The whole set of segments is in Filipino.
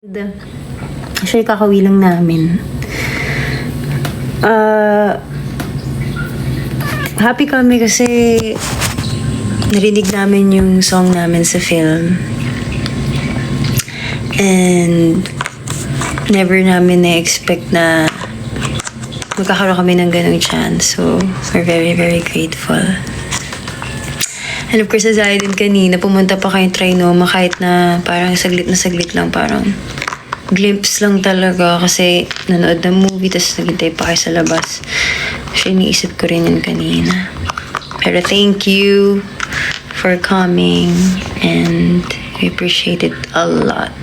Actually, kakauwi lang namin. Happy kami kasi narinig namin yung song namin sa film. And never namin na-expect na magkakaroon kami ng ganong chance. So, we're very, very grateful. And of course, aside din kanina, pumunta pa kayong Trinoma kahit na parang saglit na saglit lang, parang glimpse lang talaga kasi nanood ng movie tapos naghintay pa kayo sa labas. Actually, iniisip ko rin yun kanina. Pero thank you for coming and we appreciate it a lot.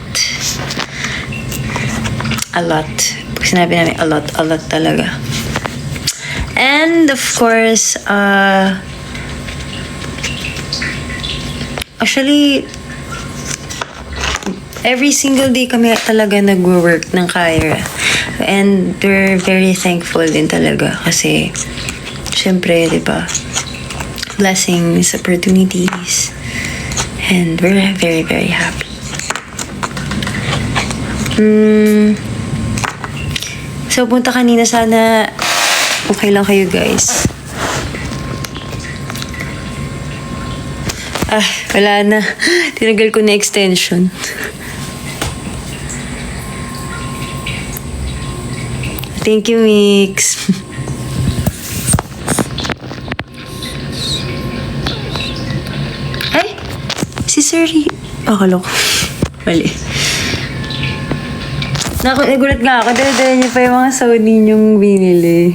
A lot. Pag sinabi namin a lot talaga. And of course, actually, every single day kami talaga nag-work ng Kyra. And we're very thankful din talaga kasi syempre, di ba, blessings, opportunities, and we're very, very happy. So, punta kanina, sana okay lang kayo, guys. Wala na. Tinagal ko na extension. Thank you, Mix. Ay! Si Siri. Akala ko. Mali. Nagulat nga ako. Dala-dala niya pa yung mga Sony niyong binili.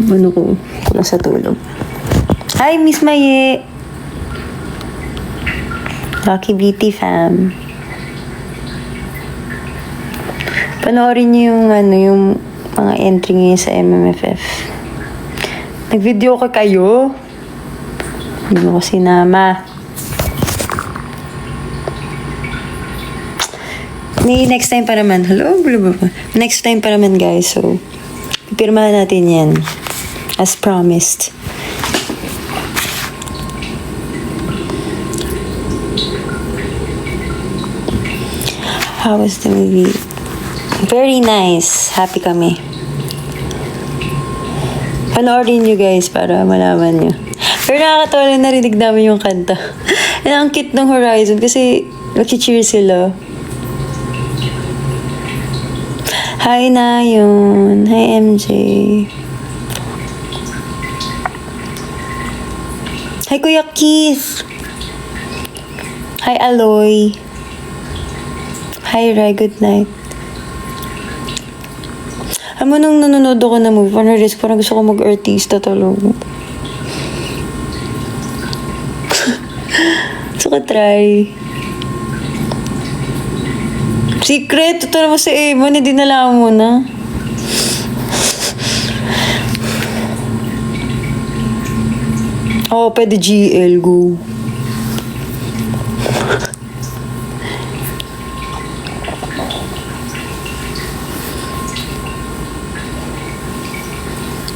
Ano ko? Nasa tulog. Hi, Miss Maye! Lucky Beauty fam. Panoorin niyo yung mga entry niya sa MMFF. Nag-video ko kayo. Hindi mo ko sinama. Next time pa naman. Hello? Next time pa naman, guys. So, pipirmahan natin yan. As promised. How was the movie? Very nice. Happy kami. Panoorin nyo, guys, para malaman nyo. Pero nakakatawa lang narinig namin yung kanta. And ang cute ng Horizon kasi nag-cheer sila. Hi, Nayon. Hi, MJ. Hi, Kuya Keith. Hi, Aloy. Hi, Rai. Good night. Alam mo, nung nanonood ako na movie, parang gusto ko mag-artista talaga. Gusto ko try. Secret! Ito naman si Evan, hindi nalaman mo na. Oo, pwede GL, go.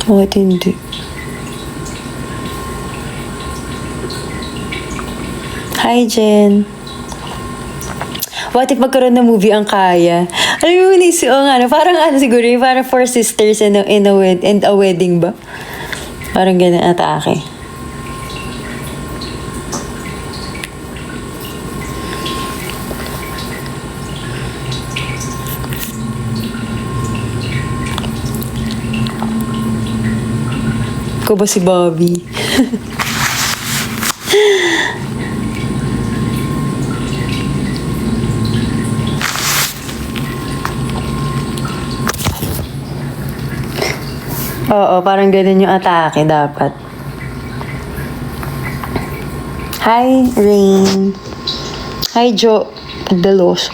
Bakit hindi? Hi, Jen. What if magkaroon ng movie ang Kaya? Alam mo, parang siguro, parang Four Sisters and a wedding ba? Parang ganun atake. Ko ba si Bobby? Oo, parang ganun yung atake dapat. Hi, Rain. Hi, Jo Pagdalos.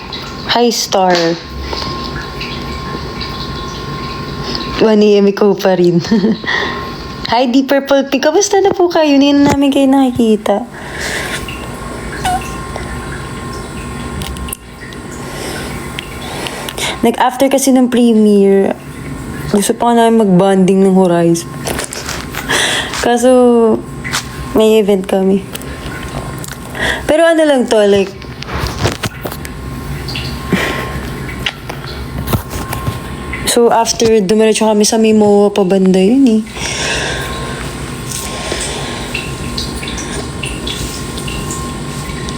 Hi, Star. 1 AM ikaw pa rin. Hi, Deep Purple Pink. Kamusta na po kayo? Hindi na namin kayo nakikita. After kasi ng premiere, gusto pa namin mag-bonding ng Horizon. Kaso, May event kami. Pero ano lang to, like, so after dumiretso kami sa Mimoa pa banda yun eh.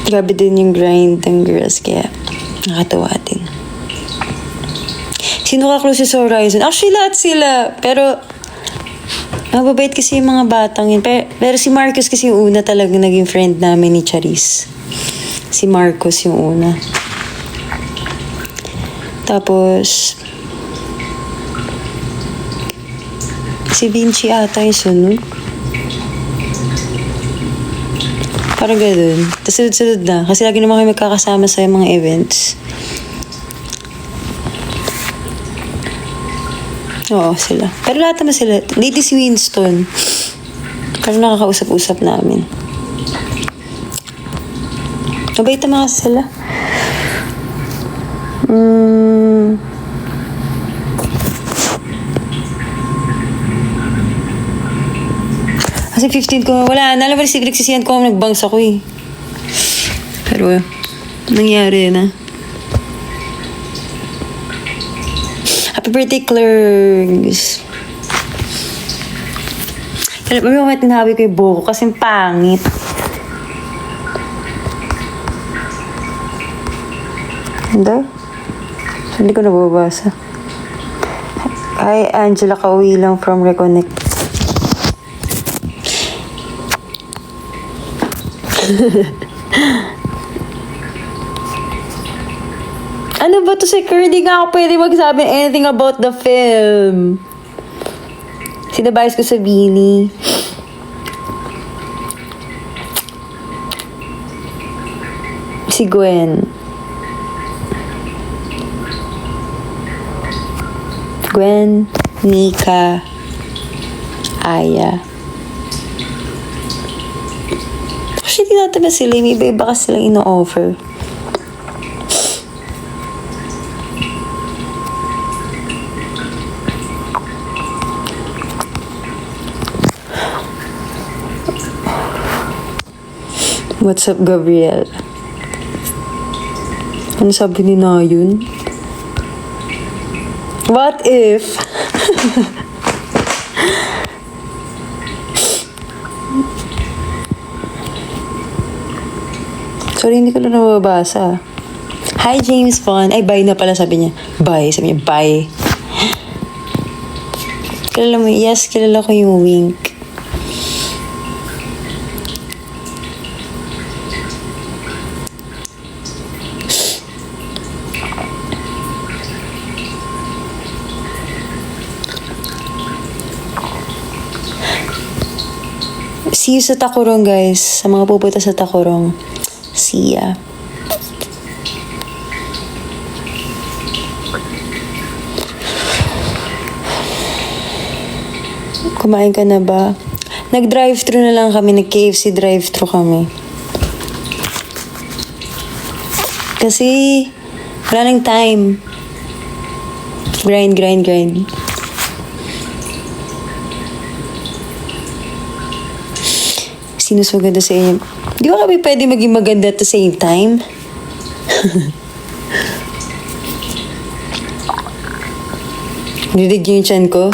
Grabe din yung grind ng girls, kaya nakatawa din. Sino ka close sa Horizon? Actually, lahat sila. Pero, mababait kasi yung mga batang yun. Pero si Marcos kasi yung una talaga naging friend namin ni Charis. Si Marcos yung una. Tapos, si Vinci ata yung sunod. Parang ganun. Tapos sunod-sunod na. Kasi lagi naman kayo magkakasama sa mga events. Oo, sila. Pero lahat naman sila. Lady si Winston. Parang nakakausap-usap namin. Mabait naman kasi sila. Kasi 15 ko, wala. Nalam mo rin si Greg sisiyan ko, nagbangs ako eh. Pero, nangyari na. Happy birthday, Clergs. Alam mo, may tinabi ko yung buko kasi pangit. Hindi ko nababasa. Hi, Angela, kauwi lang from Reconnect. Ano ba to si Kerr? Hindi nga ako pwede magsabi anything about the film. Sinabayos ko sa Bini. Si Gwen. Gwen, Nika, Aya. Actually, natin ba sila? May iba-iba kasi silang ino-offer. What's up, Gabriel? Ano sabi ni Nayun? What if? Sorry, hindi ko na nababasa. Hi, James Bond. Ay, bye na pala, sabi niya. Bye. Sabi niya, bye. Kilala mo, yes, kilala ko yung wink. See you sa Takurong, guys. Sa mga pupunta sa Takurong. See ya. Kumain ka na ba? Nag-drive-thru na lang kami. Nag-KFC drive-thru kami. Kasi wala nang time. Grind. Sino mas maganda sa inyo? Di ba kami pwede maging maganda at the same time? Nilig yung chan ko.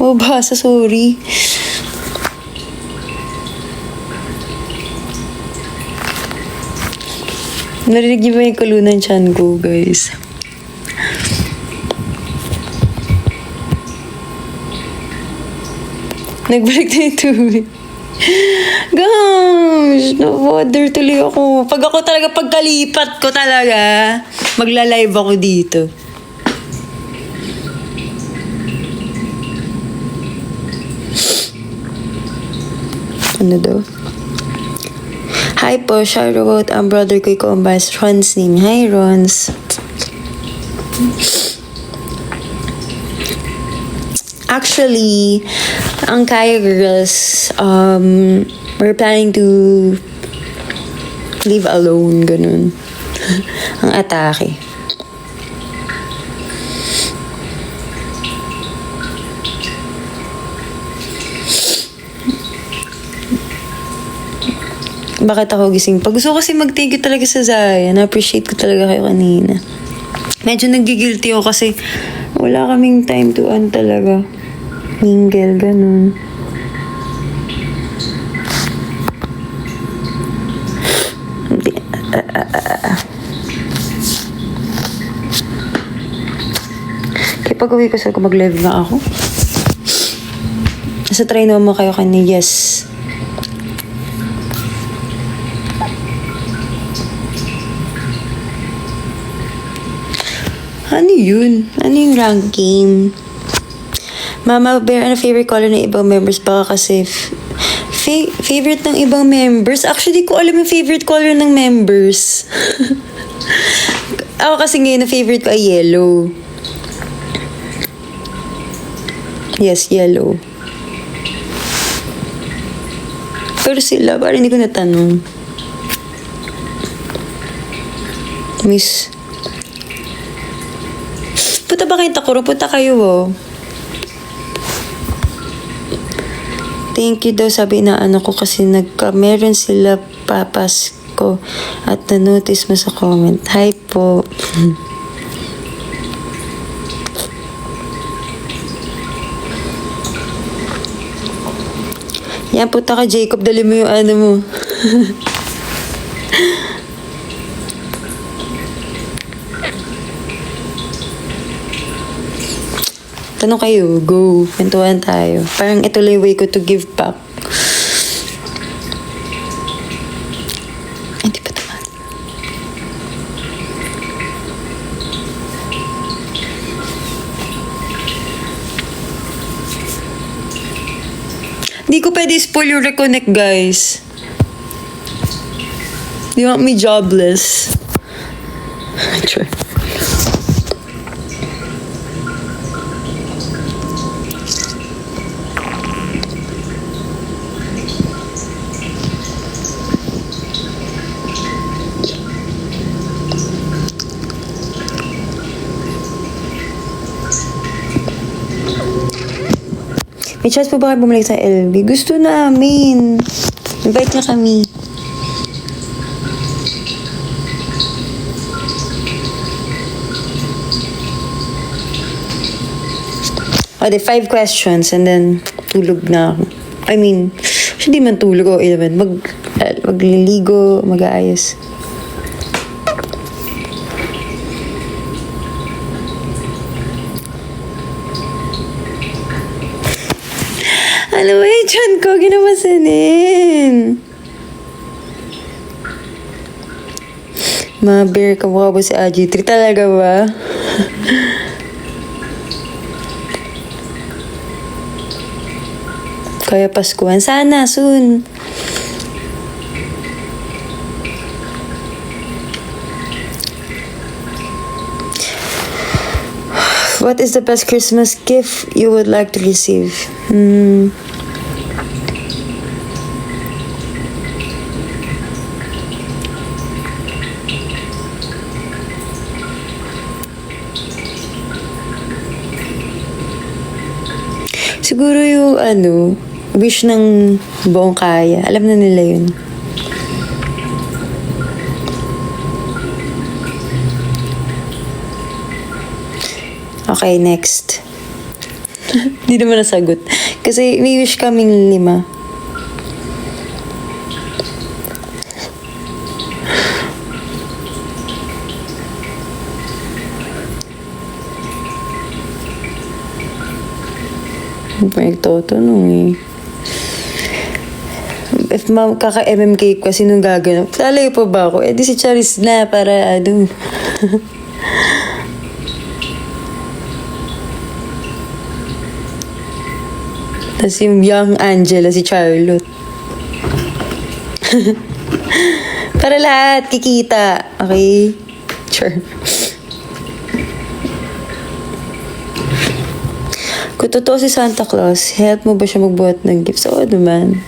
Oh, basa, sorry. Narinig niyo ba yung kulunan chan ko, guys? Nagbalik na yung tubig. Gosh, na-bother tuloy ako. Pagkalipat ko talaga, magla-live ako dito. Ano daw? Hi po, shoutout ang brother ko yung kumbas, Ron's name. Hi, Rons. Actually, Ang Kaya girls, we're planning to live alone, ganun. Ang atake. Bakit ako gising pa? Gusto ko kasi mag-thank you talaga sa Zaya. Na-appreciate ko talaga kayo kanina. Medyo nagigilty ako kasi wala kaming time to talaga. Mingle, ganun. Kaya pag uwi ko, sabi ko mag-live na ako. Nasa try naman mo kayo kanina, yes. Ano yun? Ano yung rank game? Mama Bear, ano favorite color ng ibang members? Baka kasi favorite ng ibang members? Actually, ko alam yung favorite color ng members. Ako kasi ngayon na favorite ko ay yellow. Yes, yellow. Pero sila, parang hindi ko natanong. Miss... Punta ba kayo Takuro? Punta kayo, oh. Thank you daw, sabi na ano ko kasi meron sila papas ko at na-notice mo sa comment. Hi po. Yan, punta ka Jacob, dali mo yung ano mo. Tanong kayo, go. Kwentuhan tayo. Parang ito lang yung way ko to give back. Hindi pa naman. Hindi ko pwede spoil yung reconnect, guys. You want me jobless? Sure. May chance po ba kayo bumalik sa LB? Gusto namin. Invite niya kami. O, 5 questions and then tulog na ako. I mean, hindi man tulog o 11. Magliligo, mag-aayos. Ano ba yung tiyan ko? Ginamasanin. Ma-bear, kamukha ba si AG3? Talaga ba? Kaya Paskuhan. Sana, soon. What is the best Christmas gift you would like to receive? Siguro yung wish ng buong kaya. Alam na nila yun. Okay, next. Hindi naman nasagot. Kasi may wish kaming 5. Nagtatanong eh. If kaka-MMK ko, sinong gaganap? Lalayo pa ba ako? Di si Charis na para Tapos yung young Angela, si Charlotte. Para lahat, kikita. Okay? Sure. Kung totoo si Santa Claus, help mo ba siya magbuhat ng gifts? Oo naman.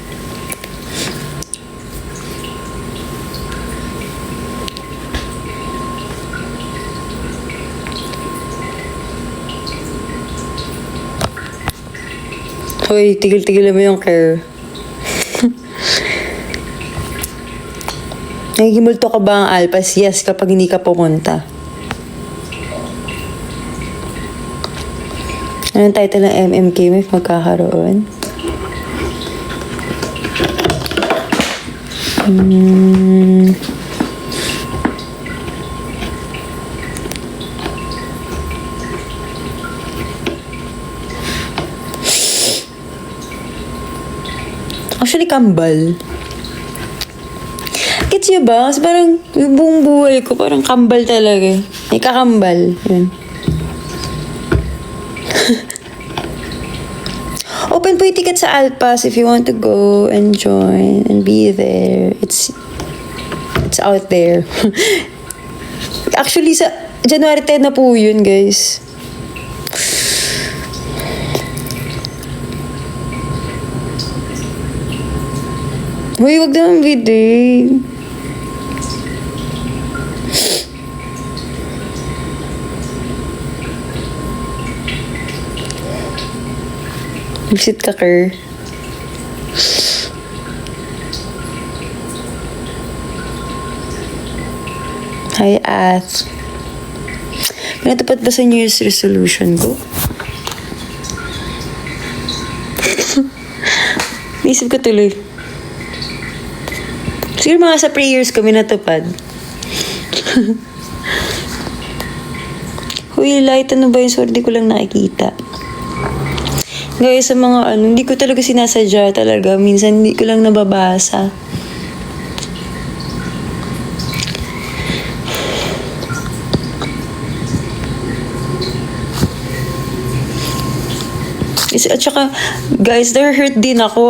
Hoy, tigil-tigil mo yung care. Nagigimulto ka ba ang alpas? Yes, kapag hindi ka pumunta. Anong title ng MMK mo if magkakaroon? Actually, kambal. Gets niyo ba? Kasi parang yung buong buhay ko, parang kambal talaga. May kakambal. Yun. Open po yung ticket sa Alpas if you want to go and join and be there. It's out there. Actually, sa January 10 na po yun, guys. Uy, wag naman video. Visit ka, Ker. Hi, Ath. May natupad ba sa New Year's resolution ko? Naisip ko tuloy. Siguro mga sa prayers ko, may natupad. Huy, light, ano ba yun? Sorry, di ko lang nakikita. Guys, sa mga hindi ko talaga sinasadya talaga. Minsan, hindi ko lang nababasa. At saka, guys, na-hurt din ako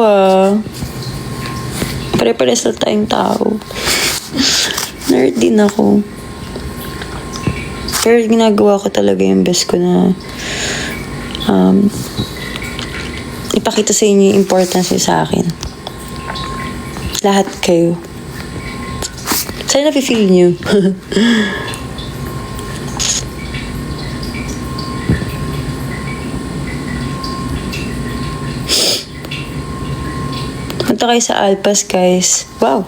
Pare-pares na tayong tao. Na-hurt din ako. Pero ginagawa ko talaga yung best ko na ipakita sa inyo yung importance niyo sa akin. Lahat kayo. Sana nafe-feel niyo. Punta kayo sa Alpas, guys. Wow.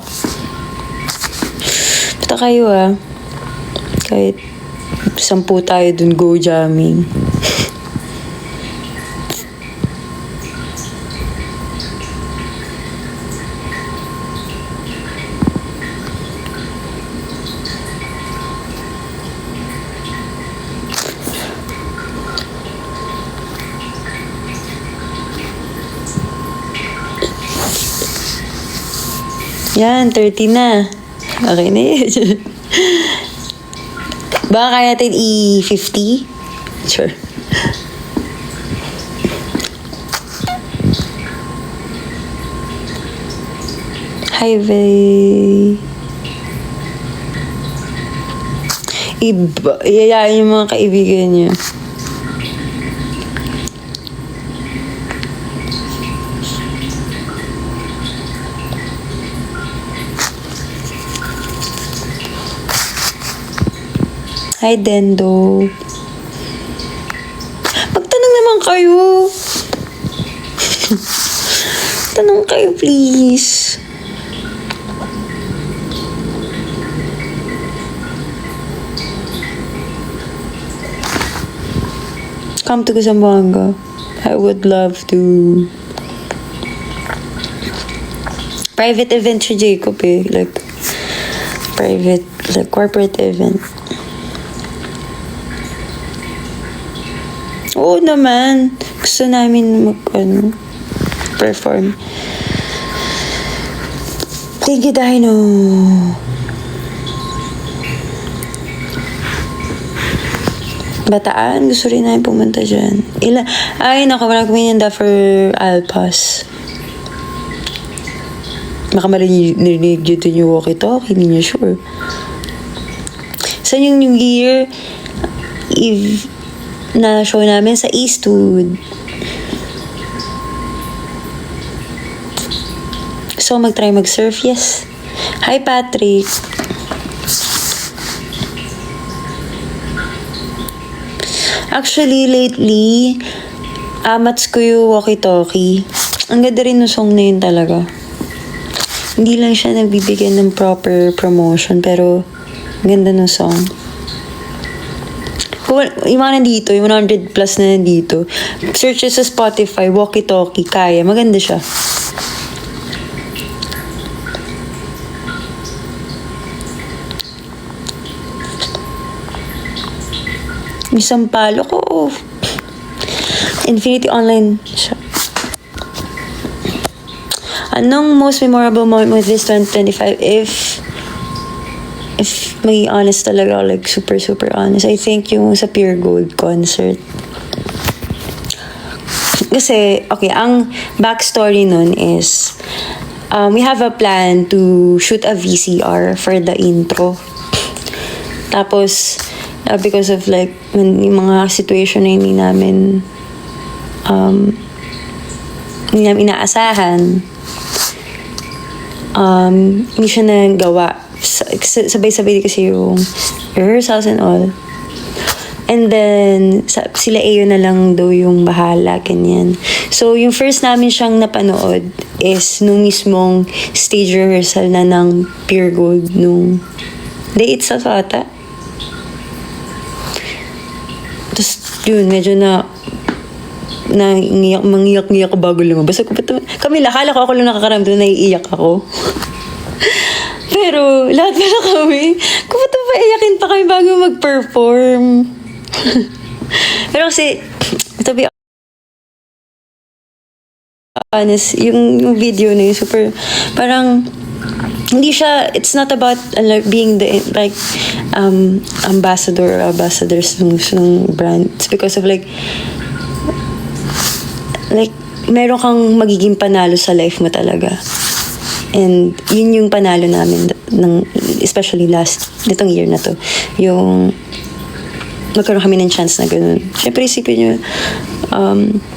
Punta kayo Kahit 10 tayo dun go jamming. Yan, 30 na. Okay na yun. Baka kaya natin i-50? Sure. Hi, Vay. Iyayain yung mga kaibigan niyo. Hi, Dendo. Magtanong naman kayo. Tanong kayo, please. Come to Zamboanga. I would love to. Private event si Jacob Like, private, like, corporate event. Oo naman. Gusto namin perform. Thank you, Dino. Bataan, gusto rin namin pumunta dyan. Ay, naku, wala kami nanda for Alpas. Baka marinig yun din yung walkie-talkie, hindi nyo sure. Sa yung New Year, na show namin sa Eastwood. Gusto ko mag-try mag-surf? Yes. Hi, Patrick. Actually, lately, amats ko yung walkie-talkie. Ang ganda rin ng song na yun talaga. Hindi lang siya nagbibigyan ng proper promotion, pero ganda ng song. Yung mga nandito, yung 100 plus na nandito, search sa Spotify, walkie-talkie, kaya. Maganda siya. Isang palo ko. Infinity Online siya. Anong most memorable moment with this 2025? If may honest talaga, like super honest, I think yung sa Pure Gold concert. Kasi, okay, ang backstory nun is, we have a plan to shoot a VCR for the intro. Tapos, because of like, yung mga situation na hindi namin inaasahan, hindi siya nagawa. Sabay-sabay kasi yung rehearsals and all. And then, sila Ayo na lang daw yung bahala, ganyan. So, yung first namin siyang napanood is nung mismong stage rehearsal na ng Pure Gold nung day itself ata. Tapos, yun, medyo mangiyak-ngiyak ko bago lumabas. Kami akala ko ako lang nakakaramdam na naiiyak ako. Pero, lahat na kami, kung ba't ba iyakin pa kami bago mag-perform? Pero kasi, to be honest, yung video na yun, super, parang, hindi siya, it's not about being the, like, ambassadors ng brand. It's because of like, meron kang magiging panalo sa life mo talaga. And yun yung panalo namin especially nitong year na to. Yung magkaroon kami ng chance na ganun. Siyempre isipin nyo,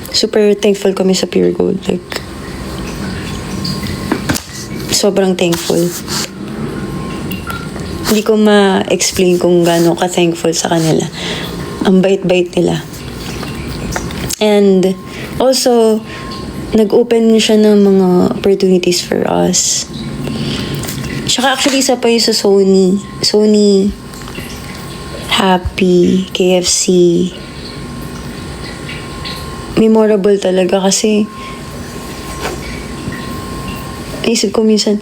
super thankful kami sa Pure Gold. Like, sobrang thankful. Hindi ko ma-explain kung gaano ka-thankful sa kanila. Ang bait-bait nila. And also, nag-open siya ng mga opportunities for us. Tsaka actually, isa pa yung sa Sony. Sony, Happy, KFC. Memorable talaga kasi naisip ko minsan,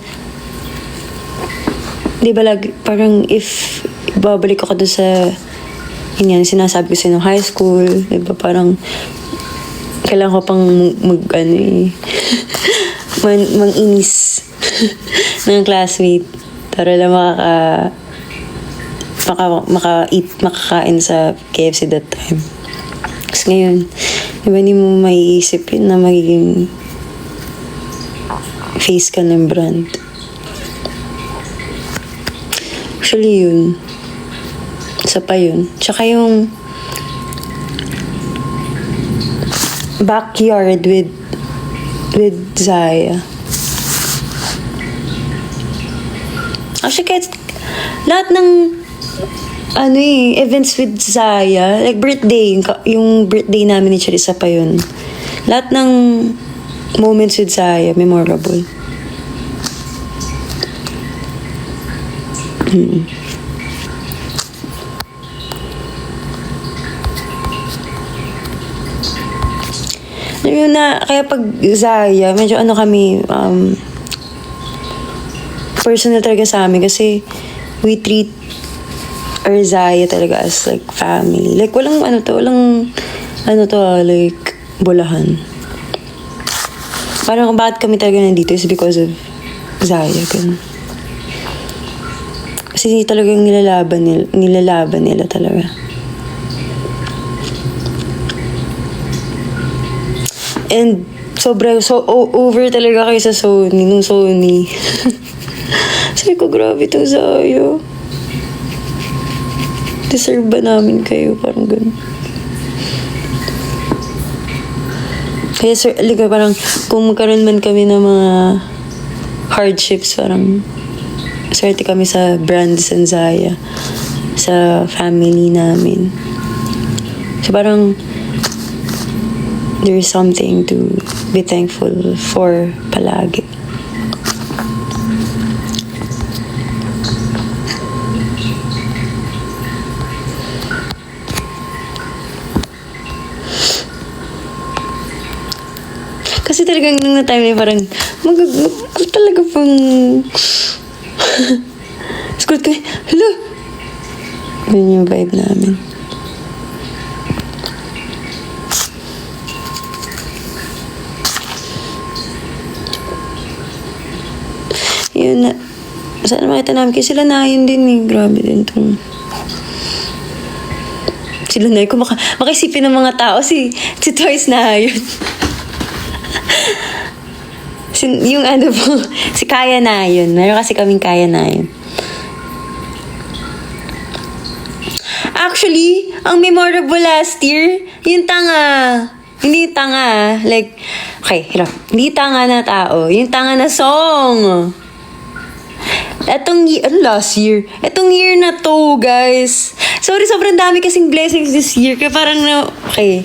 di ba parang if babalik ako doon sa yun sinasabi ko sa nung high school, di ba parang kailangan ko pang mang-inis ng classmate para lang makakain sa KFC that time. Kasi ngayon, di ba hindi mo maiisip yun na magiging face ka ng brand. Actually yun. Isa pa yun. Tsaka yung backyard with Zaya. Actually, kahit lahat ng events with Zaya, like birthday, yung birthday namin ni Charissa pa yun. Lahat ng moments with Zaya, memorable. Yun na, kaya pag Zaya, medyo kami, personal talaga sa amin kasi we treat our Zaya talaga as like family. Like walang like bulahan. Parang bakit kami talaga nandito is because of Zaya. Ganun. Kasi talagang nilalaban nila talaga. And over talaga kayo sa Sony, nung Sony. Sabi ko, grabe itong Zaya. Deserve ba namin kayo? Parang ganun. Kaya parang kung magkaroon man kami ng mga hardships, parang swerte kami sa Brands and Zaya, sa family namin. So parang there's something to be thankful for palagi. Kasi talagang nung na-time na parang talaga pang school ko, hala! Yun yung vibe namin. Yun na. Sana makita namin. Kasi sila na yun din eh. Grabe din tong sila na yun. Kung makaisipin ng mga tao, si Twice na yun. Yung ano po, si Kaya na yun. Meron kasi kaming Kaya na yun. Actually, ang memorable last year, yung tanga. Hindi yung tanga. Like, okay, hirap. Hindi tanga na tao. Yung tanga na song. Last year. Etong year na to, guys. Sorry, sobrang dami kasing blessings this year. Kaya parang okay.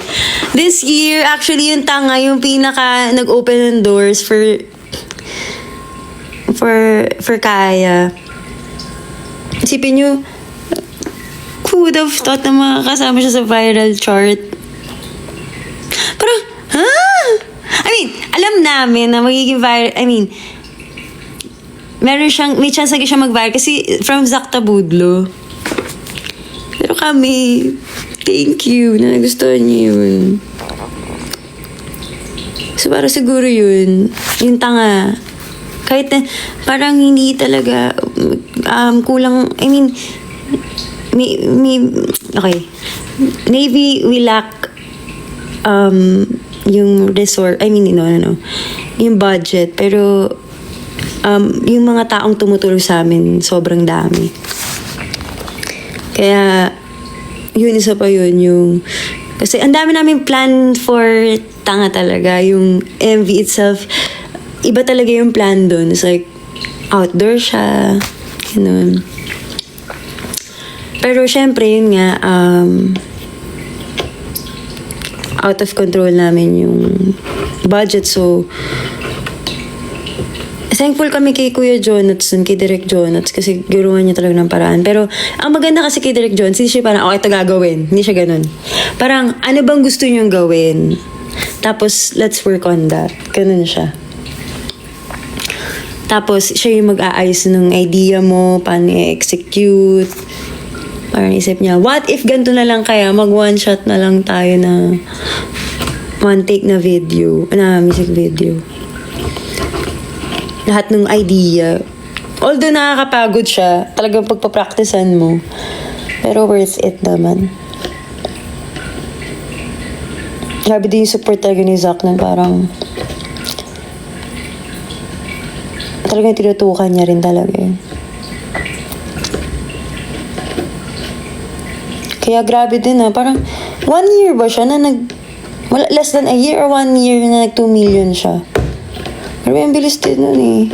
This year, actually, yung tanga, yung pinaka nag-open ng doors for Kaya. Isipin nyo, who would have thought na makakasama siya sa viral chart? Parang, I mean, alam namin na magiging viral, may chance na siya mag-viral kasi from Zach Tabudlo. Pero kami, thank you na nagustuhan niyo yun. So, para siguro yun, yung tanga. Kahit na, parang hindi talaga, kulang, okay. Maybe we lack, yung resort, yung budget, pero, yung mga taong tumutulong sa amin, sobrang dami. Kaya, yun, isa pa yun, kasi ang dami namin plan for tanga talaga, yung MV itself, iba talaga yung plan dun. It's like, outdoor siya, ganun. Pero syempre, yun nga, out of control namin yung budget, so, thankful kami kay Kuya Jonats dun, kay Direk Jonats, kasi ginawa niya talaga ng paraan. Pero, ang maganda kasi kay Direk Jonats, hindi siya parang, okay, ito gagawin. Hindi siya ganun. Parang, ano bang gusto niyong gawin? Tapos, let's work on that. Ganun siya. Tapos, siya yung mag-aayos ng idea mo, paano i-execute. Parang isip niya, what if ganito na lang kaya? Mag-one shot na lang tayo na one take na video, na music video. Lahat ng idea. Although nakakapagod siya, talagang pagpapracticean mo. Pero worth it naman. Grabe din yung support talaga ni Zach na parang talagang tinutukan niya rin talaga yun. Kaya grabe din parang 1 year ba siya na less than a year or 1 year na nag 2 million siya. Pero ang bilis din nun eh.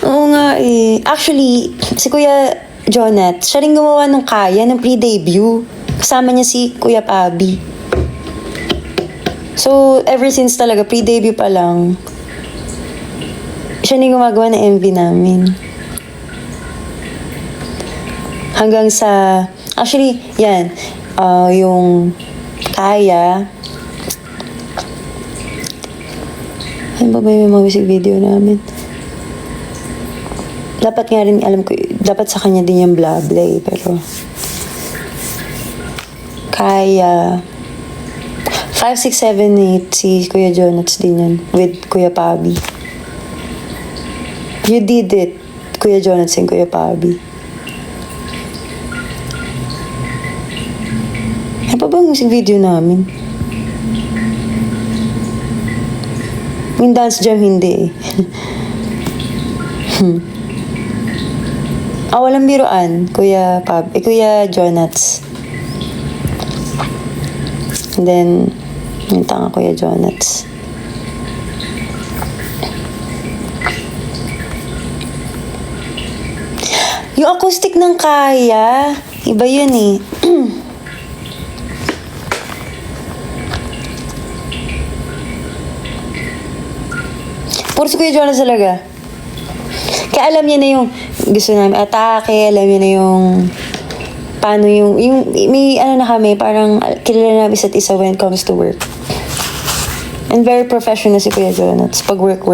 Oo nga eh. Actually, si Kuya Jonat, siya rin gumawa ng Kaya ng pre-debut. Kasama niya si Kuya Pabi. So, ever since talaga, pre-debut pa lang, siya rin gumagawa ng MV namin. Hanggang sa, actually, yan, yung Kaya, ano ba yung music video namin? Dapat nga rin, alam ko, dapat sa kanya din yung blah blah eh, pero Kaya 5, 6, 7, 8 si Kuya Jonats din yan with Kuya Pabi. You did it, Kuya Jonats and Kuya Pabi. Ano pa ba ang music video namin? Yung dance jam hindi eh. Walang biruan, Kuya Jonats. And then, yung tanga Kuya Jonats. Yung acoustic ng Kaya, iba yun eh. Puro si Kuya Jonas talaga. Kaya alam niya na yung gusto namin atake, alam niya na yung paano yung may ano na kami, parang kilala namin isa't isa when it comes to work. And very professional si Kuya Jonas pag work.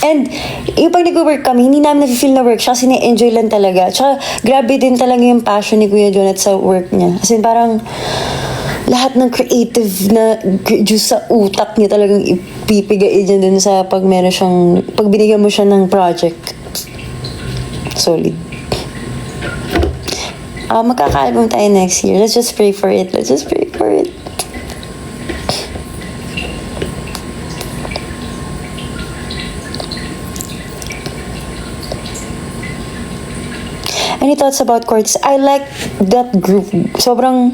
And yung pag nag-work kami, hindi namin na-feel na work siya kasi na-enjoy lang talaga. Tsaka grabe din talaga yung passion ni Kuya Jonas sa work niya. As in parang lahat ng creative na juice sa utak niya talagang ipipigain niya dun sa pag meron siyang, pag binigyan mo siya ng project. Solid. Magkaka-album tayo next year. Let's just pray for it. Any thoughts about Cortez? I like that group. Sobrang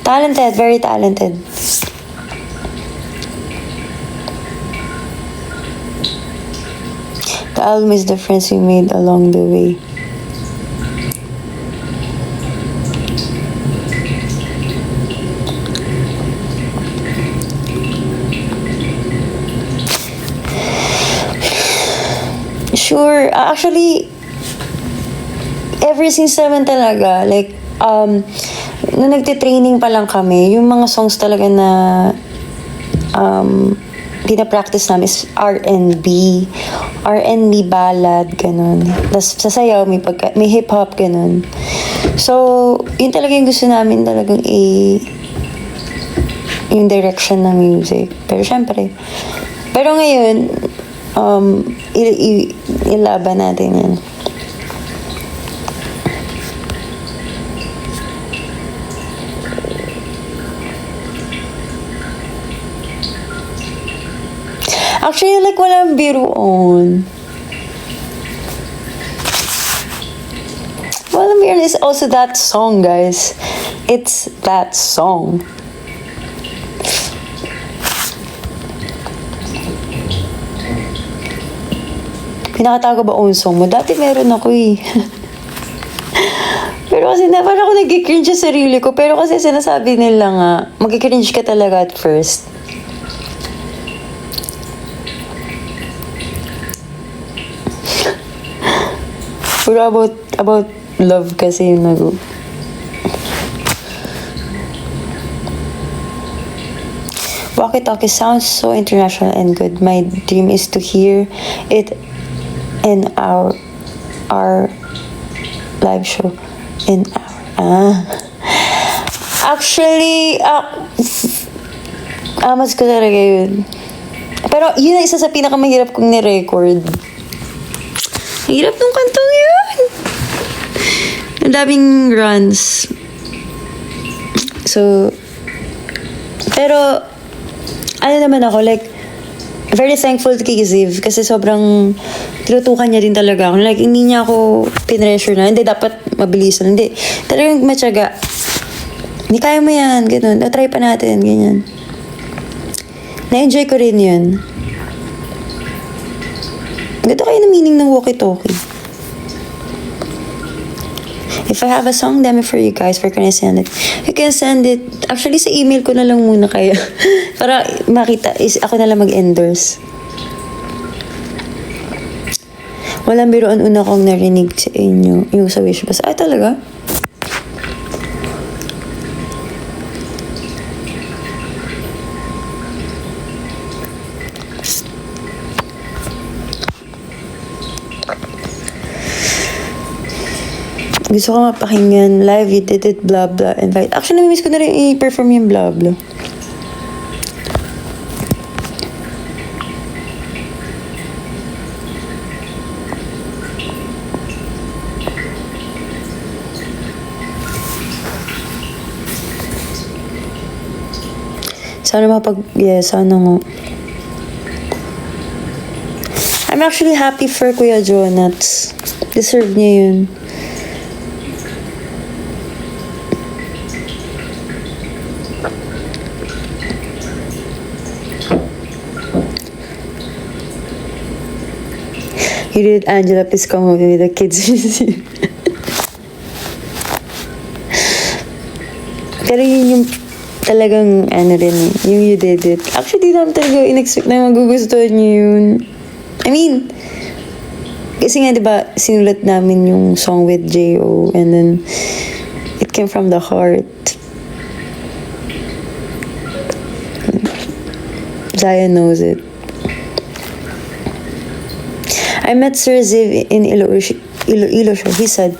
talented, very talented. The album is the friends we made along the way. Sure. Actually, ever since naman talaga, like, nung nagtitraining pa lang kami, yung mga songs talaga na pinapractice namin is R&B ballad, ganun. Tapos sasayaw, may hip-hop, ganun. So, yun talaga yung gusto namin talagang yung direction ng music. Pero syempre, ngayon, ilaban natin yan. Actually, like, walang biruon. Walang biruon is also that song, guys. It's that song. Pinakatago ba own song mo? Dati meron ako eh. Pero kasi parang ako nag-cringe sa sarili ko. Pero kasi sinasabi nila nga, mag-cringe ka talaga at first. Pero about love kasi yung Walkie-talkie sounds so international and good. My dream is to hear it in our live show. Actually, mas ko talaga yun. Pero yun ang isa sa pinakamahirap kong ni-record. Hirap nung kantong yun. Ang daming runs. So, pero, ano naman ako, like, very thankful to Ziv kasi sobrang tinutukan niya din talaga ako. Like, hindi niya ako pinressure na, hindi, dapat mabilisan. Hindi, talagang matyaga. Hindi kaya mo yan, ganun. Try pa natin, ganyan. Na-enjoy ko rin yun. Ganda kayo na meaning ng walkie-talkie. If I have a song demo for you guys, where can I send it? You can send it, actually sa email ko na lang muna kayo. Para makita, ako na lang mag-endorse. Walang biruan, una kong narinig sa inyo, yung sa Wish Bus. Ay, talaga? Gusto ko mapakinggan live, you did it, blah blah, invite. Actually, namiss ko na rin i-perform yung blah blah. Sana sana nga. I'm actually happy for Kuya Jonas. Deserve niya yun. He did Angela Piscon movie with the kids museum. Pero yun yung talagang ano rin, yung you did it. Actually, di naman talaga in-expect na magugustuhan niyo yun. I mean, kasi nga diba, sinulat namin yung song with J.O. and then it came from the heart. Zion knows it. I met Sir Ziv in Iloilo show. He said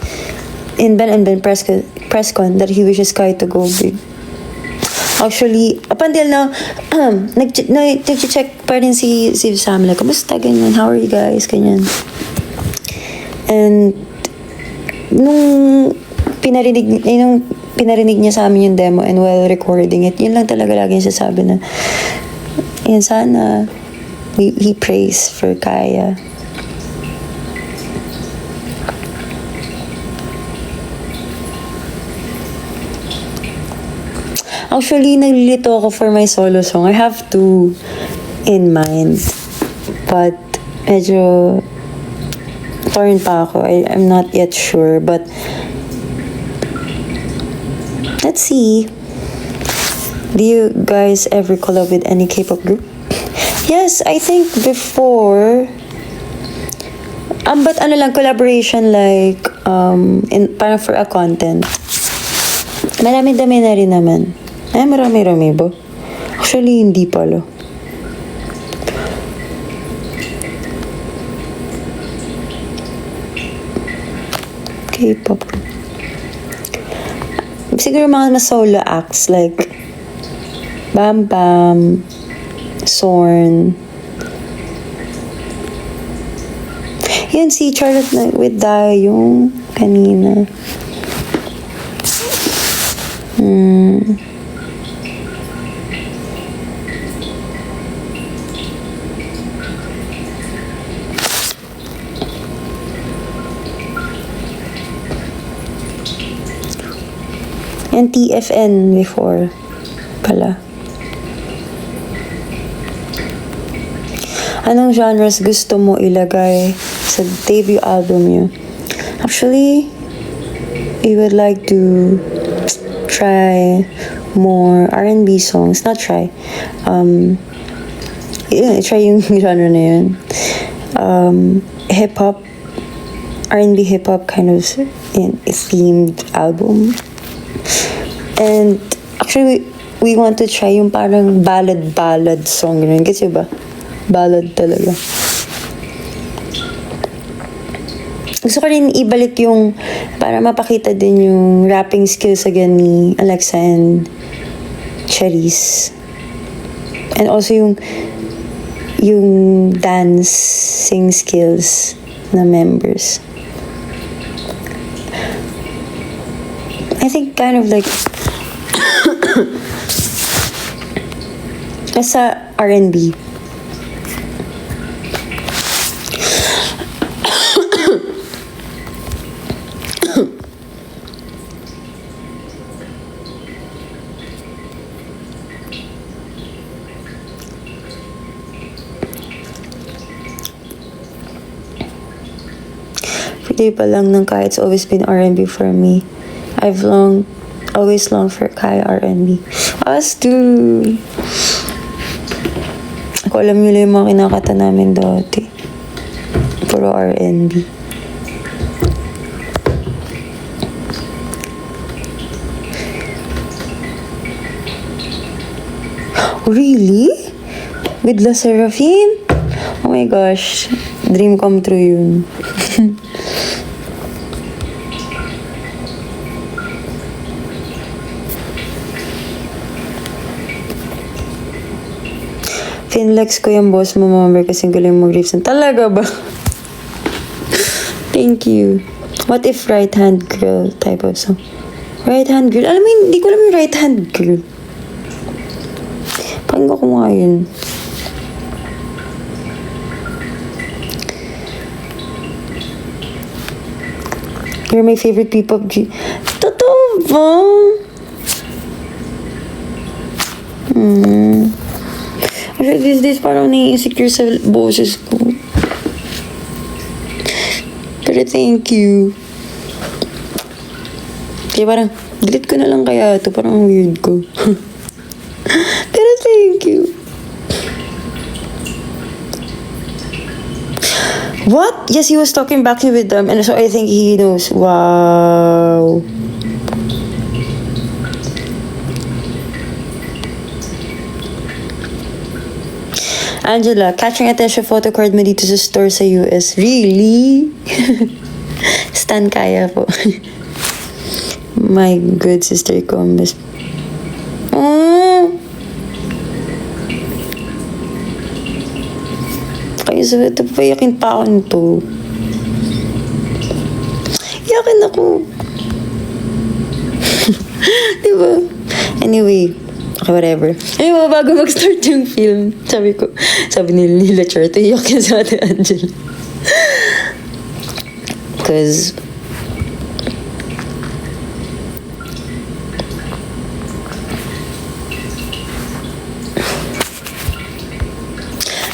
in Ben and Ben press con that he wishes Kai to go big. Actually, up until now, nag-check pa rin si Sam. Like, kamusta, ganyan? How are you guys? Ganyan. And, nung pinarinig niya sa amin yung demo and while recording it, yun lang talaga lagi niya sasabi na, yan sana, he prays for Kaya. Actually, naglilito ako for my solo song. I have two in mind. But, medyo torn pa ako. I'm not yet sure. But, let's see. Do you guys ever collab with any K-pop group? Yes, I think before. But ano lang, collaboration like, parang for a content. Marami-dami na rin naman. Ay, marami-rami ba? Actually, hindi pala. K-pop. Siguro mga solo acts like Bam Bam, Sorn. Yan si Charlotte na with yung kanina. And TFN before pala. Anong genres gusto mo ilagay sa debut album niyo? Actually, we would like to try more R&B songs. Not try. Try yung genre na yun. Hip-hop, R&B hip-hop kind of themed album. And actually, we want to try yung parang ballad song. Ganun. Kasi ba? Ballad talaga. Gusto ko rin ibalik yung para mapakita din yung rapping skills again ni Alexa and Charisse. And also yung dancing skills na members. I think kind of like nasa R&B. Pwede pa lang ng Kaya. It's always been R&B for me. I've always longed for Kaya R&B. Us too. Ako alam nyo lang yung mga kinakata namin dati. Puro R&B. Really? With La Seraphim? Oh my gosh. Dream come true yun. Finlex ko yung boss mo, member, kasi galing mag-riffs. Talaga ba? Thank you. What if right hand girl type of song? Right hand girl? Alam mo, hindi ko alam yung right hand girl. Pakinggan ko nga yun. You're my favorite P-pop G. Totoo ba? Actually, these days parang nai-insecure sa boses ko. Pero thank you. Kaya parang, delete ko na lang kaya ito. Parang ang weird ko. Pero thank you. What? Yes, he was talking back with them. And so I think he knows. Wow. Angela, catching attention photo card mo dito sa store sa US. Really? Stan kaya po. My good sister Combes. Kaya sa ito, payakin pa ako nito. Yakin ako. Diba? Anyway, okay, whatever. Anyway, bago mag-start yung film, sabi ni Lila Charto, iyak yan sa Ate Angela. Because,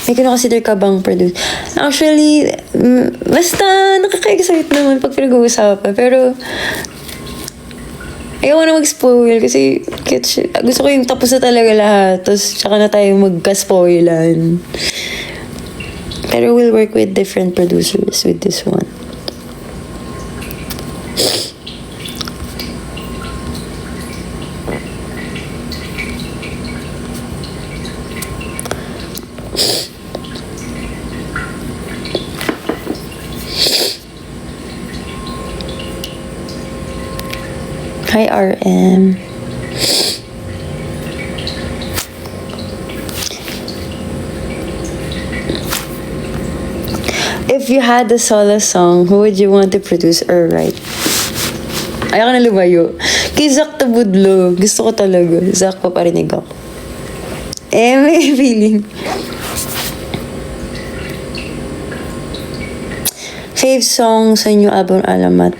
may kino-consider ka bang produce? Actually, basta nakaka-excite naman pag pinag-uusapan. Pero, ayaw na mag-spoil kasi gusto ko yung tapos na talaga lahat. Tapos, tsaka na tayo magka-spoilan. Pero we'll work with different producers with this one. Hi, RM. If you had a solo song, who would you want to produce or write? Ayaw ka na lumayo. Kay Zach Tabudlo. Gusto ko talaga. Zach, paparinig ako. May feeling. Fave song sa new album, Alamat.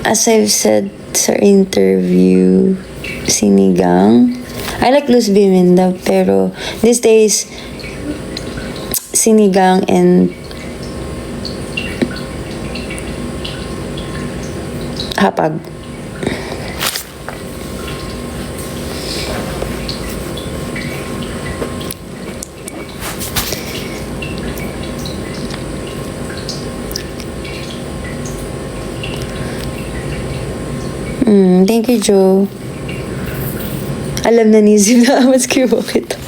As I've said sa interview, Sinigang. I like Luz Biminda, pero these days, Sinigang and Hapag. Thank you, Joe. Alam na ni Zim na amas kayo bakit.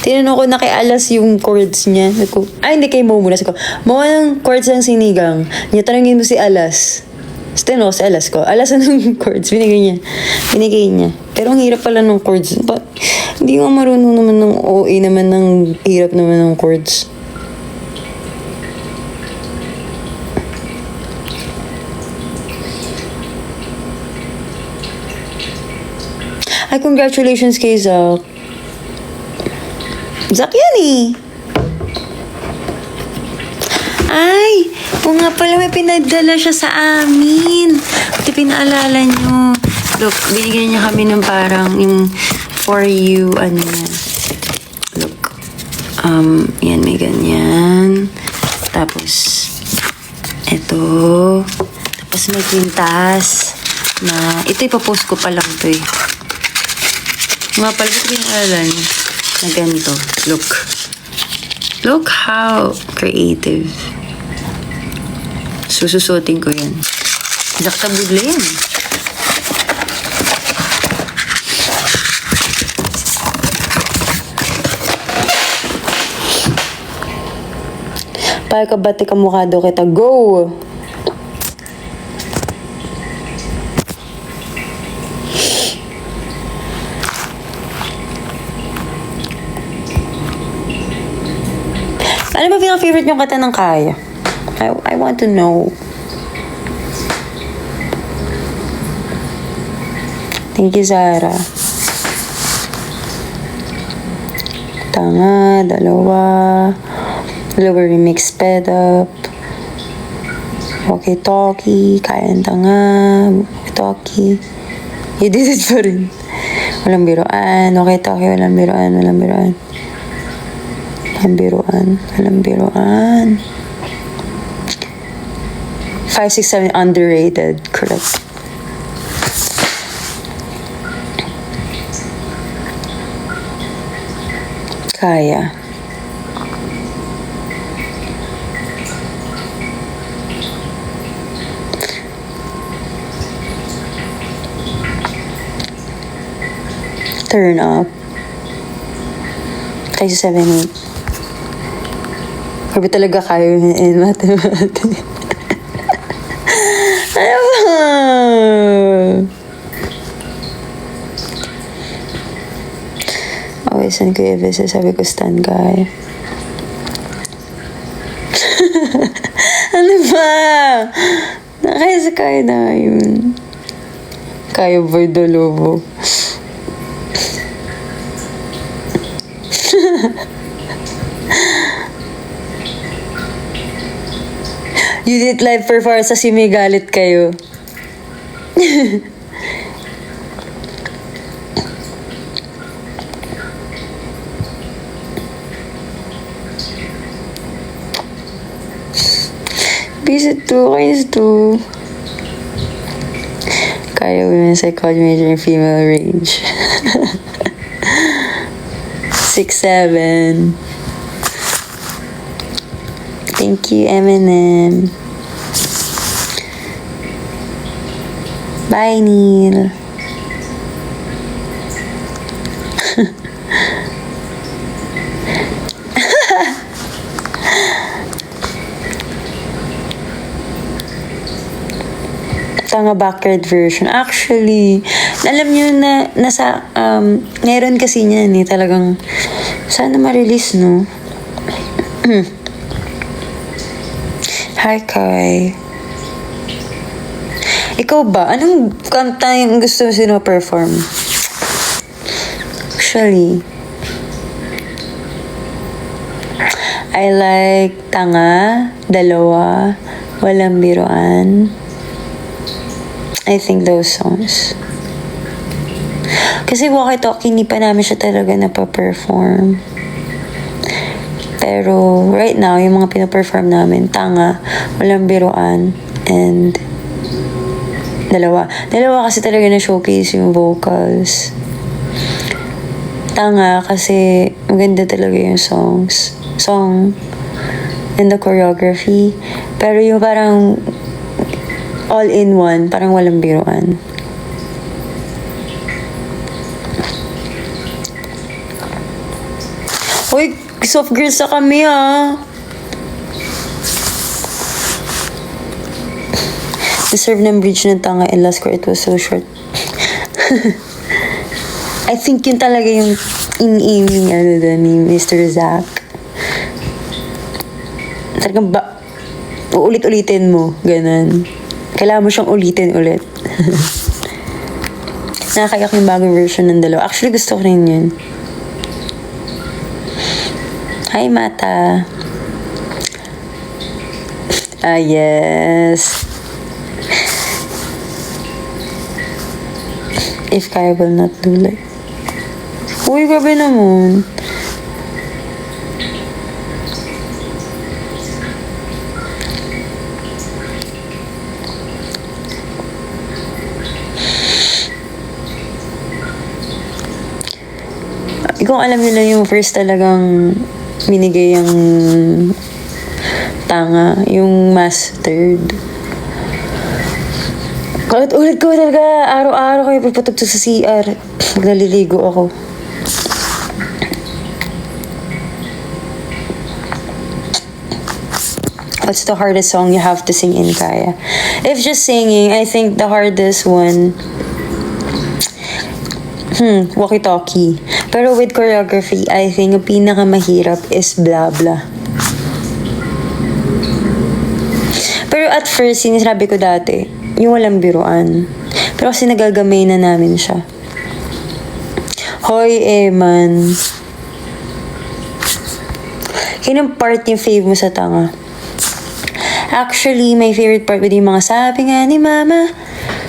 Tinanong ko na kay Alas yung chords niya. Hindi kay Mo muna. Sabi ko, Mo, anong chords ng Sinigang? Niya, tanongin mo si Alas. Tinanong ko si Alas ko. Alas, anong chords? Binigay niya. Pero ang hirap pala ng chords. Hindi nga marunong naman ng OA naman ng hirap naman ng chords. Ay, congratulations kay Zach. Zach yan eh. Ay, o nga pala may pinadala siya sa amin. Pati pinaalala nyo. Look, binigyan niya kami ng parang yung for you, ano yan. Look. Yan, may ganyan. Tapos, eto. Tapos may kwintas na, ito ipapost ko pa lang to eh. Nga pala, ito pinaalala niyo na ganito. Look. Look how creative. Sususutin ko yan. Zakta budle yan. Pahal ka bati ka mukha daw kita. Go! Ano ba pinaka-favorite niyong kata ng Kaya? I want to know. Thank you, Zara. Tanga, dalawa. Lower remix sped up. Walkie-talkie. Kaya ang tanga. Walkie-talkie. You did it pa rin. Walang biruan. Okay, Toki. Walang biruan. Walang biruan. Walang biruan. Walang biruan. 5, 6, 7, underrated. Correct. Kaya. Turn up. Kaya sa 7, 8. Sabi talaga kayo in mathematics. Ano ba? Okay, saan ko i-visit? Sabi ko, stand guy. Ano ba? Kaya sa kaya na yun. Kaya boy dolobo. You did live performance kasi may galit kayo. Visit 2, kayos 2. Kaya women psychology major in female range. 6, 7. Thank you, Eminem. Bye, Neil. Tanga backyard version. Actually, alam niyo na nasa meron kasi niyan eh, talagang sana ma-release, no? Hi, Kai. Ikaw ba? Anong kanta yung gusto mo sino-perform? Actually, I like Tanga, Dalawa, Walang Biruan. I think those songs. Kasi walkie-talkie, hindi pa namin siya talaga napaperform. Pero right now, yung mga pinaperform namin, Tanga, Walang Biruan, and Dalawa. Dalawa kasi talaga na-showcase yung vocals. Tanga kasi maganda talaga yung song and the choreography. Pero yung parang all-in-one, parang Walang Biruan. Uy, soft girls na kami, ha? Deserve ng bridge ng Tanga and last score, it was so short. I think yun talaga yung in-aiming ni Mr. Zach. Talagang uulit-ulitin mo, ganun. Kailangan mo siyang ulitin ulit. Nakakayak yung bagong version ng Dalawa. Actually, gusto ko rin yun. Hi, Mata. Yes. If Kaya will not do like. Uy, grabe naman. Kung alam nyo lang yung first talagang binigay yung Tanga, yung mastered. Ulit ko talaga, araw-araw kayo pagpatugtog sa CR. Pag naliligo ako. What's the hardest song you have to sing in Kaya? If just singing, I think the hardest one, walkie-talkie. Pero with choreography, I think ang pinakamahirap is Blah Blah. Pero at first, sinasabi ko dati, yung Walang Biruan. Pero kasi nagagamay na namin siya. Hoy, Eman. Kinong part yung fave mo sa Tanga? Actually, my favorite part with yung mga sabi nga ni Mama,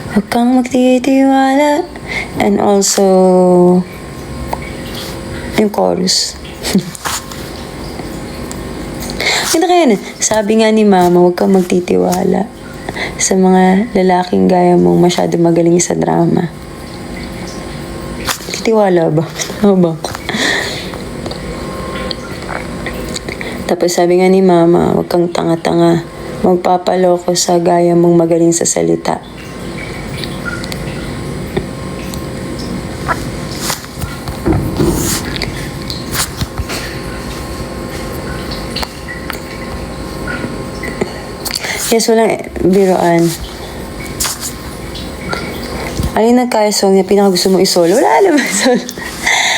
Huwag kang magtitiwala. And also, yung chorus. Ganda kaya nun. Sabi nga ni Mama, huwag kang magtitiwala sa mga lalaking gaya mong masyado magaling sa drama. Titiwala ba? Ano ba? Tapos sabi nga ni Mama, huwag kang tanga-tanga. Magpapaloko sa gaya mong magaling sa salita. Yes, walang biroan. Ano yung nagkaya song na pinakagusto mo i-solo? Wala naman solo.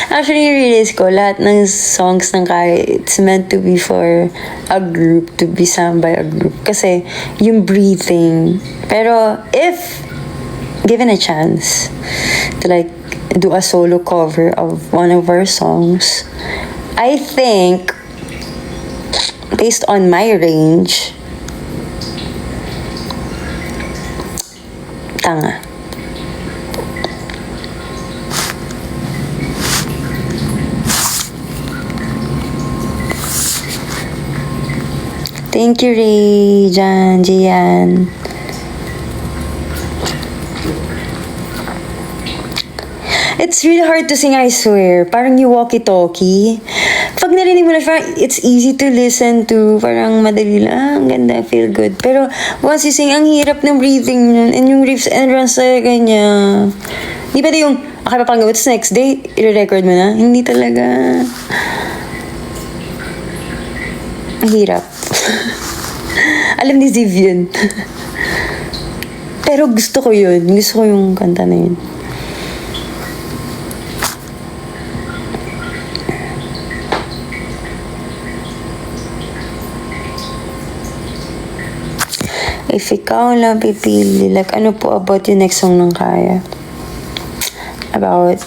Actually, realize ko, lahat ng songs ng Kaya, it's meant to be for a group, to be sung by a group. Kasi, yung breathing. Pero, if given a chance to like, do a solo cover of one of our songs, I think, based on my range, Tanga. Thank you, Ray, Jan, Jian. It's really hard to sing, I swear. Parang yung walkie-talkie. Pag narinig mo na siya, it's easy to listen to. Parang madali lang, ganda, feel good. Pero once you sing, ang hirap ng breathing nun. And yung riffs and runs talaga niya. Di ba yung, okay, papanggaw, it's next day, i-record mo na? Hindi talaga. Ang hirap. Alam ni Ziv yun. Pero gusto ko yun. Gusto ko yung kanta na yun. If ikaw lang pipili, like, ano po about yung next song ng Kaya? About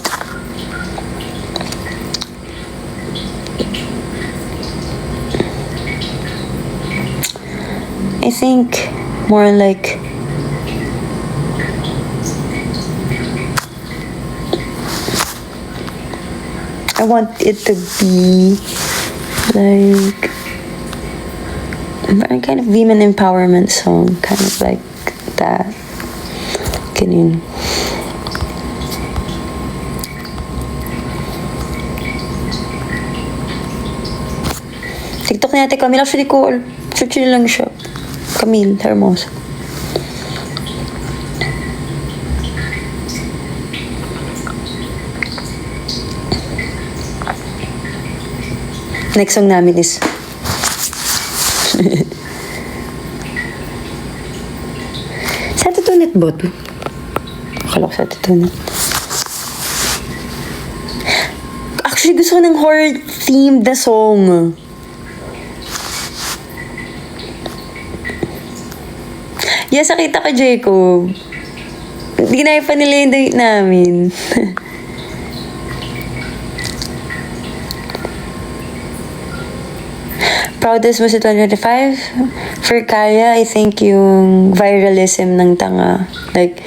I think more like I want it to be like a kind of women empowerment song, kind of like that. Ganun. TikTok ni Ate Camille, actually cool. Search nyo lang siya. Camille Hermosa. Next song namin is sa tutunit ba ito? Akala ko sa tutunit. Actually, gusto ko ng horror-themed na song. Yes, nakita ko, Jacob. Hindi na pa nila yung date namin. Proudest mo sa 2025? For Kaya, I think yung viralism ng Tanga. Like,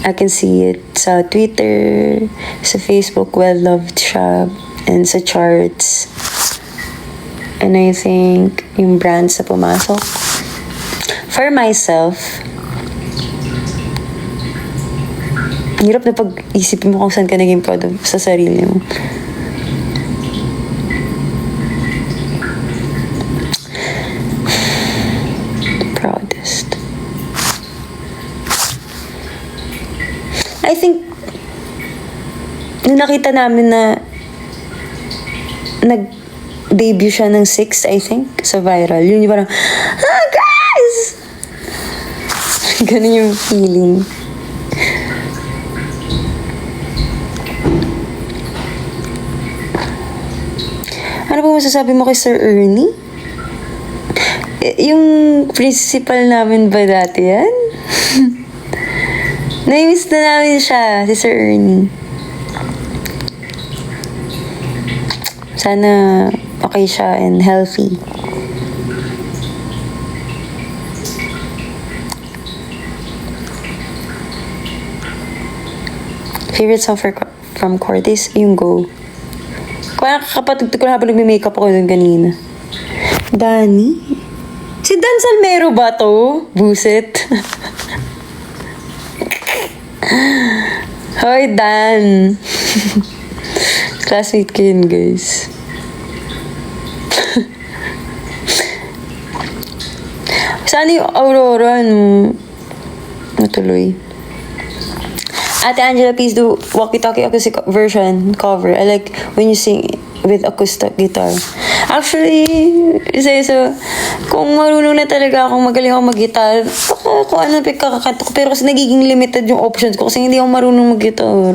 I can see it sa Twitter, sa Facebook, well-loved siya, and sa charts. And I think yung brands na pumasok. For myself, hirap na pag-isipin mo kung saan ka naging proud sa sarili mo. Proudest. I think, nung nakita namin na nag-debut siya ng 6th, I think, sa viral. Yun yung parang, guys! Ganun yung feeling. Ano ba masasabi mo kay Sir Ernie? Yung principal namin ba dati yan? Nai-miss na namin siya, si Sir Ernie. Sana okay siya and healthy. Favorite song from Cortez, yung Go. Kaya kapatid ko habang nagme-makeup ako dun kanina. Danny? Si Dan Salmero ba to? Buset. Hoy, Dan. Classmate ko yun, guys. Sana yung Aurora, no? Natuloy. Ate Angela, please do walkie-talkie acoustic version cover. I like when you sing with acoustic guitar. Actually, isa-isa, kung marunong na talaga akong magaling ako mag-guitar, baka kung ano pagkakakanta ko. Pero kasi nagiging limited yung options ko kasi hindi ako marunong mag-guitar.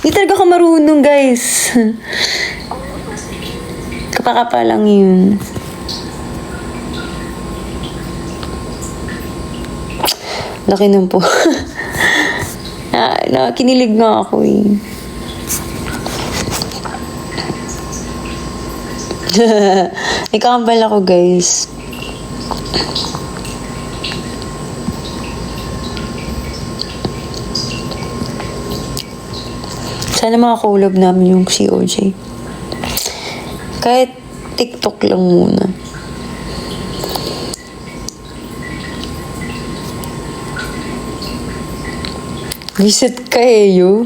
Hindi talaga ako marunong, guys. Kapakapa lang yun. Laki nun po. Kinilig nga ako eh. Ikakambal ako, guys. Sana makakulab namin yung COJ. Kahit TikTok lang muna. Visit ka eh, yo.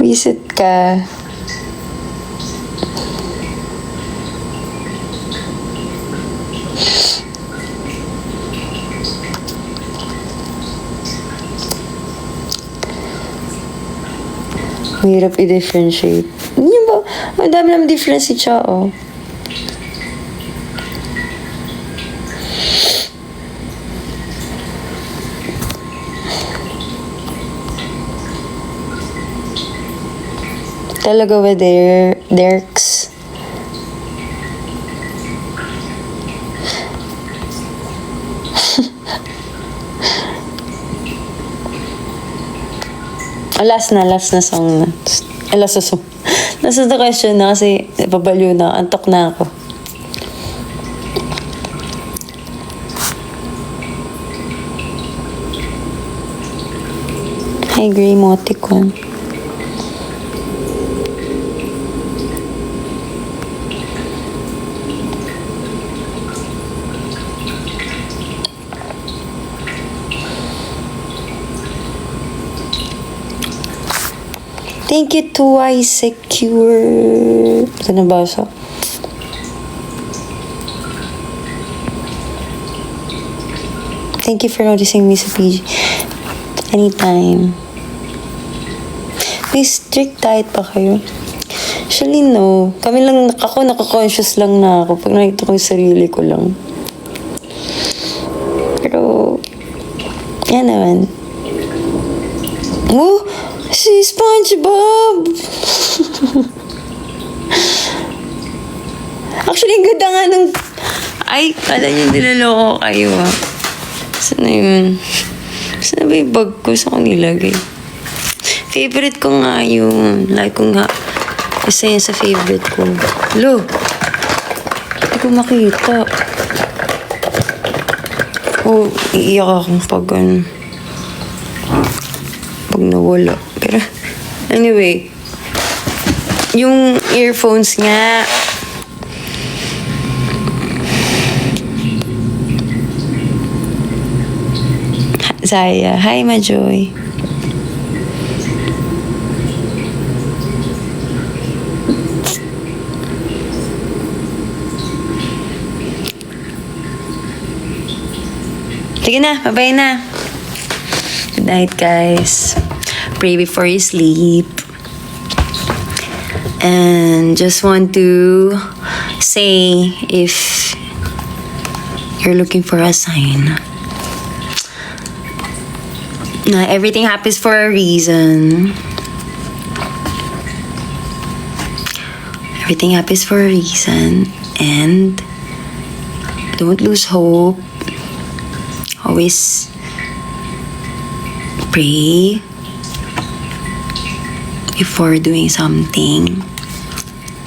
Visit ka. Mahirap i-differentiate. Hindi ba? Ang dami naman difference si Chao. Talaga ba Derks? Last na song na. Last na song. Last na question na kasi babaliw na. Antok na ako. Hi, Gray Moticon. Thank you to iSecure. Ito nabasa. Thank you for noticing me sa PG. Anytime. May strict diet pa kayo? Actually, no. Kami lang, ako naka-conscious lang na ako pag nakita ko yung sarili ko lang. Pero, yan naman. Oh! Si SpongeBob! Actually, ang ganda nga ng... Ay, kala niyo nilaloko kayo ah. Saan na yun? Saan ba yung bag ko? Saan ko nilagay? Favorite ko nga yun. Like ko nga. Isa yan sa favorite ko. Hello? Hindi ko makita. Oh, iiyak akong pag pag nawala. Pero, anyway, yung earphones nga, Zaya. Hi, Majoy. Sige na, bye-bye na. Good night, guys. Pray before you sleep. And just want to say, if you're looking for a sign, na everything happens for a reason. Everything happens for a reason. And don't lose hope. Always pray before doing something.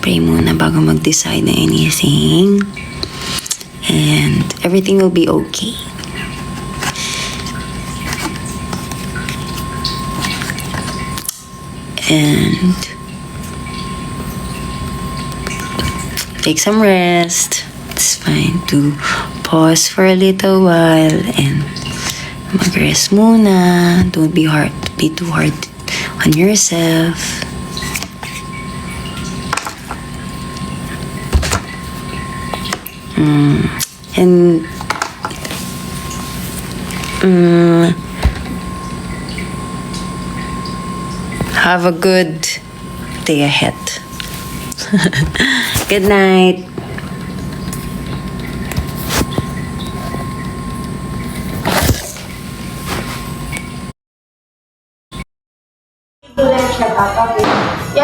Pray muna bago mag-decide na anything. And everything will be okay. And take some rest. It's fine to pause for a little while and mag-rest muna. Don't be too hard on yourself. And have a good day ahead. Good night. Yeah,